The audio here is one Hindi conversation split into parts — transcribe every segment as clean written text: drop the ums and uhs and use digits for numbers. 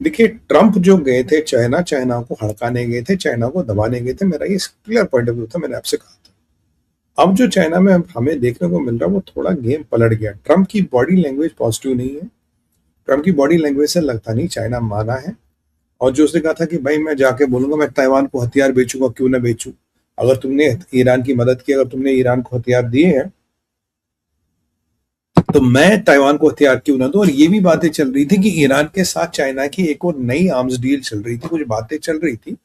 देखिए, ट्रंप जो गए थे चाइना, चाइना को हड़काने गए थे, चाइना को दबाने गए थे। मेरा ये क्लियर पॉइंट ऑफ व्यू था, मैंने आपसे कहा था। अब जो चाइना में हमें देखने को मिल रहा है वो थोड़ा गेम पलट गया। ट्रंप की बॉडी लैंग्वेज पॉजिटिव नहीं है। ट्रंप की बॉडी लैंग्वेज से लगता नहीं चाइना माना है। और जो उसने कहा था कि भाई मैं जाके बोलूंगा, मैं ताइवान को हथियार बेचूंगा, क्यों ना बेचूं। अगर तुमने ईरान की मदद की, अगर तुमने ईरान को हथियार दिए हैं, तो मैं ताइवान को हथियार क्यों ना दूं। और ये भी बातें चल रही थी कि ईरान के साथ चाइना की एक और नई आर्म्स डील चल रही थी, कुछ बातें चल रही थी।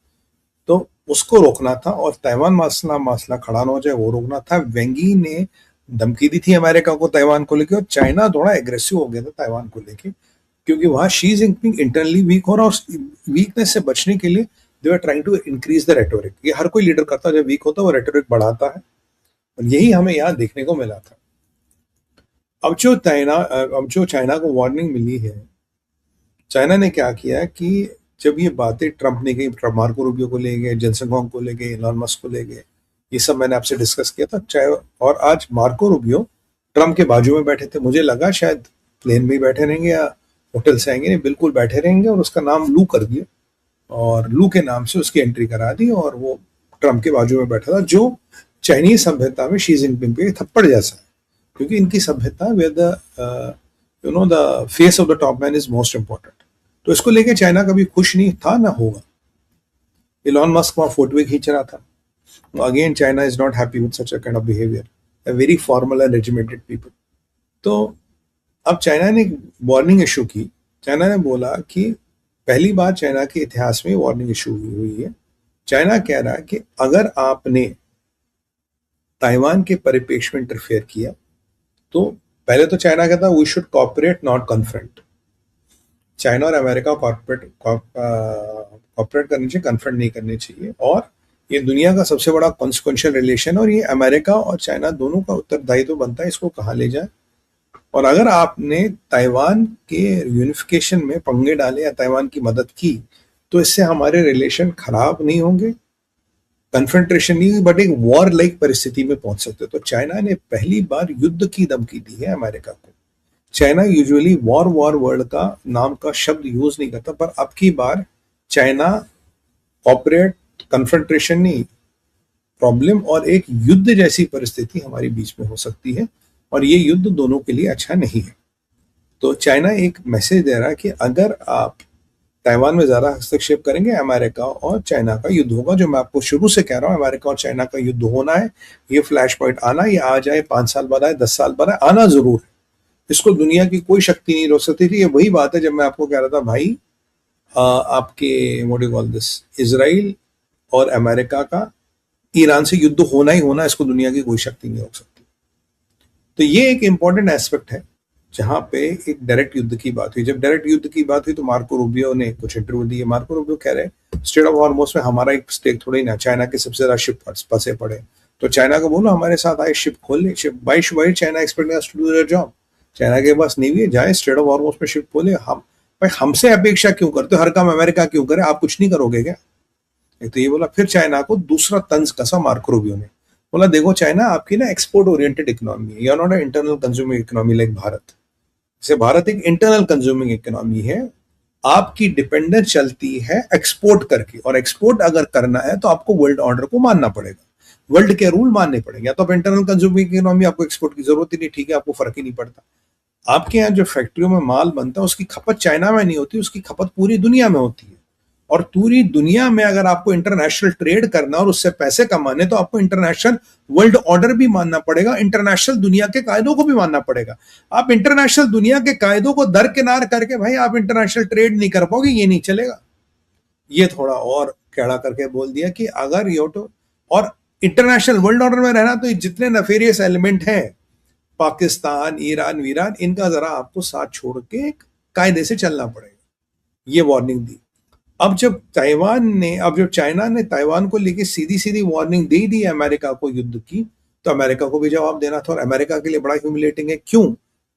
तो उसको रोकना था और ताइवान मसला मसला खड़ा ना हो जाए वो रोकना था। वेंगी ने धमकी दी थी अमेरिका को ताइवान को लेकर, और चाइना थोड़ा एग्रेसिव हो गया था ताइवान को लेकर, क्योंकि वहां शी जिनपिंग इंटरनली वीक हो रहा, और वीकनेस से बचने के लिए they are trying to increase the rhetoric. ये हर कोई लीडर करता है, जब वीक होता है वो रेटोरिक बढ़ाता है, और यही हमें यहाँ देखने को मिला था। अब जो चाइना को वार्निंग मिली है, चाइना ने क्या किया कि जब ये बातें ट्रंप ने कही, मार्को रूबियो को ले गए, जेंसन हुआंग को ले गए, इलॉन मस्क को ले गए, ये सब मैंने आपसे डिस्कस किया था। चाहे और आज मार्को रूबियो ट्रंप के बाजू में बैठे थे, मुझे लगा शायद प्लेन में ही बैठे रहेंगे या होटल से आएंगे, नहीं बिल्कुल बैठे रहेंगे, और उसका नाम लू कर दिया, और लू के नाम से उसकी एंट्री करा दी, और वो ट्रंप के बाजू में बैठा था, जो चाइनीज सभ्यता में शी जिनपिंग पे थप्पड़ जैसा है। क्योंकि इनकी सभ्यता way the the face of the top man is most important. तो इसको लेके चाइना कभी खुश नहीं था, ना होगा। इलॉन मस्क वहां फोटो खींच रहा था। Again China is not happy with such a kind of behaviour, a very formal and regimented people. तो अब चाइना ने वार्निंग इशू की। चाइना ने बोला कि पहली बार चाइना के इतिहास में वार्निंग इशू हुई है। चाइना कह रहा है कि अगर आपने ताइवान के परिप्रेक्ष्य में इंटरफेयर किया, तो पहले तो चाइना कहता we should cooperate not confront. China और अमेरिका कॉपरेट करनी चाहिए, कन्फ्रंट नहीं करनी चाहिए। और ये दुनिया का सबसे बड़ा कॉन्सिक्वेंशियल रिलेशन, और ये अमेरिका और चाइना दोनों का उत्तरदायित्व बनता है इसको कहाँ ले जाए। और अगर आपने ताइवान के यूनिफिकेशन में पंगे डाले या ताइवान की मदद की, तो इससे हमारे रिलेशन खराब नहीं होंगे, कन्फ्रंट्रेशन नहीं, बट एक वॉर लाइक परिस्थिति में पहुंच सकते। तो चाइना ने पहली बार युद्ध की धमकी दी है अमेरिका को। चाइना यूजुअली वॉर वर्ड का नाम का शब्द यूज नहीं करता, पर अब की बार चाइना ऑपरेट, कन्फ्रंट्रेशन नहीं, प्रॉब्लम और एक युद्ध जैसी परिस्थिति हमारे बीच में हो सकती है, और ये युद्ध दोनों के लिए अच्छा नहीं है। तो चाइना एक मैसेज दे रहा है कि अगर आप ताइवान में ज्यादा हस्तक्षेप करेंगे, अमेरिका और चाइना का युद्ध होगा। जो मैं आपको शुरू से कह रहा हूं, अमेरिका और चाइना का युद्ध होना है। ये फ्लैश पॉइंट आना, ये आ जाए 5 साल बाद आए, 10 साल बाद आए, आना जरूर है। इसको दुनिया की कोई शक्ति नहीं रोक सकती थी। ये वही बात है जब मैं आपको कह रहा था भाई, आपके what do call this, Israel और अमेरिका का ईरान से युद्ध होना ही होना, इसको दुनिया की कोई शक्ति नहीं रोक सकती। तो ये एक इंपॉर्टेंट एस्पेक्ट है जहां पे एक डायरेक्ट युद्ध की बात हुई। जब डायरेक्ट युद्ध की बात हुई तो मार्को रूबियो ने कुछ इंटरव्यू दिए। मार्को रूबियो कह रहे स्टेट ऑफ हॉर्मोस में हमारा एक स्टेक थोड़ी ना, चाइना के सबसे ज्यादा शिप फंसे पड़े। तो चाइना को बोलो हमारे साथ आए, शिप खोल ले। Ship by China expect us to do their job. China के पास नेवी है, जाए स्टेट ऑफ हॉर्मोस में शिप खोले। हम भाई हमसे अपेक्षा क्यों करते हो, हर काम अमेरिका क्यों करे, आप कुछ नहीं करोगे क्या? एक तो ये बोला। फिर चाइना को दूसरा तंज कसा मार्को रूबियो ने। बोला देखो चाइना आपकी ना एक्सपोर्ट ओरिएंटेड इकोनॉमी है, you are not a internal consuming economy like Bharat. जैसे भारत एक इंटरनल कंज्यूमिंग इकोनॉमी है, आपकी डिपेंडेंस चलती है एक्सपोर्ट करके, और एक्सपोर्ट अगर करना है तो आपको वर्ल्ड ऑर्डर को मानना पड़ेगा, वर्ल्ड के रूल मानने पड़ेंगे। या तो आप इंटरनल कंज्यूमिंग इकोनॉमी, आपको एक्सपोर्ट की जरूरत ही नहीं, ठीक है, आपको फर्क ही नहीं पड़ता। आपके यहाँ जो फैक्ट्रियों में माल बनता है उसकी खपत चाइना में नहीं होती, उसकी खपत पूरी दुनिया में होती है। और पूरी दुनिया में अगर आपको इंटरनेशनल ट्रेड करना और उससे पैसे कमाने, तो आपको इंटरनेशनल वर्ल्ड ऑर्डर भी मानना पड़ेगा, इंटरनेशनल दुनिया के कायदों को भी मानना पड़ेगा। आप इंटरनेशनल दुनिया के कायदों को दरकिनार करके भाई आप इंटरनेशनल ट्रेड नहीं कर पाओगे, ये नहीं चलेगा। ये थोड़ा और कैड़ा करके बोल दिया कि अगर ये तो, और इंटरनेशनल वर्ल्ड ऑर्डर में रहना, तो जितने नफेरियस एलिमेंट हैं, पाकिस्तान, ईरान वीरान, इनका जरा आपको साथ छोड़ के कायदे से चलना पड़ेगा। ये वार्निंग दी। अब जब चाइना ने ताइवान को लेके सीधी सीधी वार्निंग दे दी अमेरिका को युद्ध की, तो अमेरिका को भी जवाब देना था। और अमेरिका के लिए बड़ा ह्यूमिलेटिंग है। क्यों?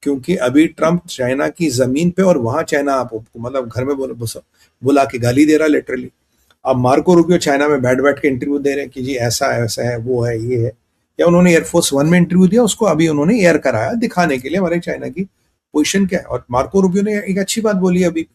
क्योंकि अभी ट्रंप चाइना की जमीन पे, और वहां चाइना आपको मतलब घर में बुला के गाली दे रहा लिटरली। अब मार्को रूबियो चाइना में बैठ बैठ के इंटरव्यू दे रहे हैं कि जी ऐसा है, वैसा है, वो है, ये है। या उन्होंने एयरफोर्स 1 में इंटरव्यू दिया, उसको अभी उन्होंने एयर कराया दिखाने के लिए हमारे चाइना की पोजीशन क्या है। और मार्को रूबियो ने एक अच्छी बात बोली अभी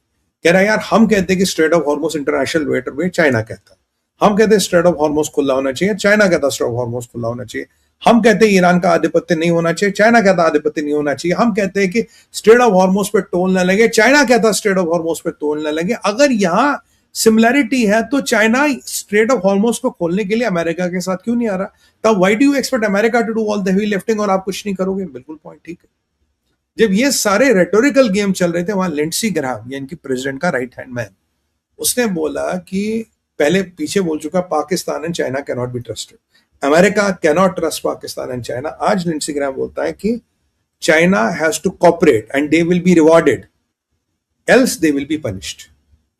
कह रहा है यार हम कहते हैं कि strait of Hormuz international waterway, China कहता है। हम कहते हैं स्ट्रेट ऑफ हॉर्मोस खुला होना चाहिए, चाइना कहता है स्ट्रेट ऑफ हॉर्मोस खुला होना चाहिए। हम कहते हैं ईरान का आधिपत्य नहीं होना चाहिए, चाइना कहता है आधिपत्य नहीं होना चाहिए। हम कहते हैं कि स्ट्रेट ऑफ हॉर्मोस पे टोल न लगे, चाइना कहता है स्ट्रेट ऑफ हॉर्मोस पे टोल न लगे। अगर यहाँ सिमिलैरिटी है तो चाइना स्ट्रेट ऑफ हॉर्मोस को खोलने के लिए अमेरिका के साथ क्यों नहीं आ रहा? तब why do you expect America to do all the heavy lifting और आप कुछ नहीं करोगे? बिल्कुल पॉइंट ठीक है। जब ये सारे रेटोरिकल गेम चल रहे थे, वहां लिंडसी ग्राहम यानी कि प्रेसिडेंट का राइट हैंड मैन, उसने बोला कि पहले पीछे बोल चुका Pakistan and China can not be trusted, America can not trust Pakistan and China. आज लिंडसी ग्राहम बोलता है कि China has to cooperate and they will be rewarded else they will be punished.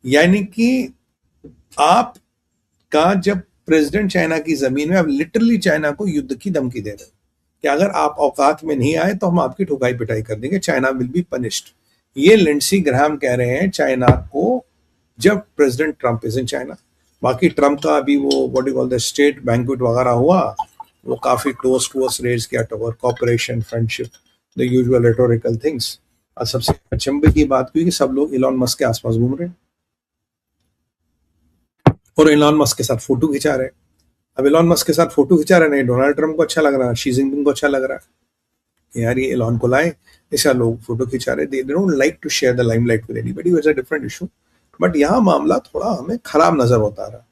यानी कि आप का जब प्रेसिडेंट चाइना की जमीन में, आप लिटरली चाइना को युद्ध की धमकी दे रहे हैं कि अगर आप औकात में नहीं आए तो हम आपकी ठुकाई पिटाई कर देंगे, चाइना विल बी पनिश्ड। ये लिंडसी ग्राहम कह रहे हैं चाइना को जब president Trump is in China. बाकी ट्रंप का अभी वो what you call the state banquet वगैरह हुआ, वो काफी टोस्ट वोस्ट रेज किया toward cooperation, friendship, the usual rhetorical things. और सबसे अचंभे की बात हुई कि सब लोग इलॉन मस्क के आसपास घूम रहे हैं और इलॉन मस्क के साथ फोटो खिंचा रहे हैं। अब इलॉन मस्क के साथ फोटो खिंचा रहे, नहीं डोनाल्ड ट्रंप को अच्छा लग रहा है, शी जिनपिंग को अच्छा लग रहा है यार ये इलॉन को लाए, ऐसा लोग फोटो खिंचा रहे। They don't like to share the limelight with anybody, it's a different issue. But यहाँ मामला थोड़ा हमें खराब नजर होता रहा।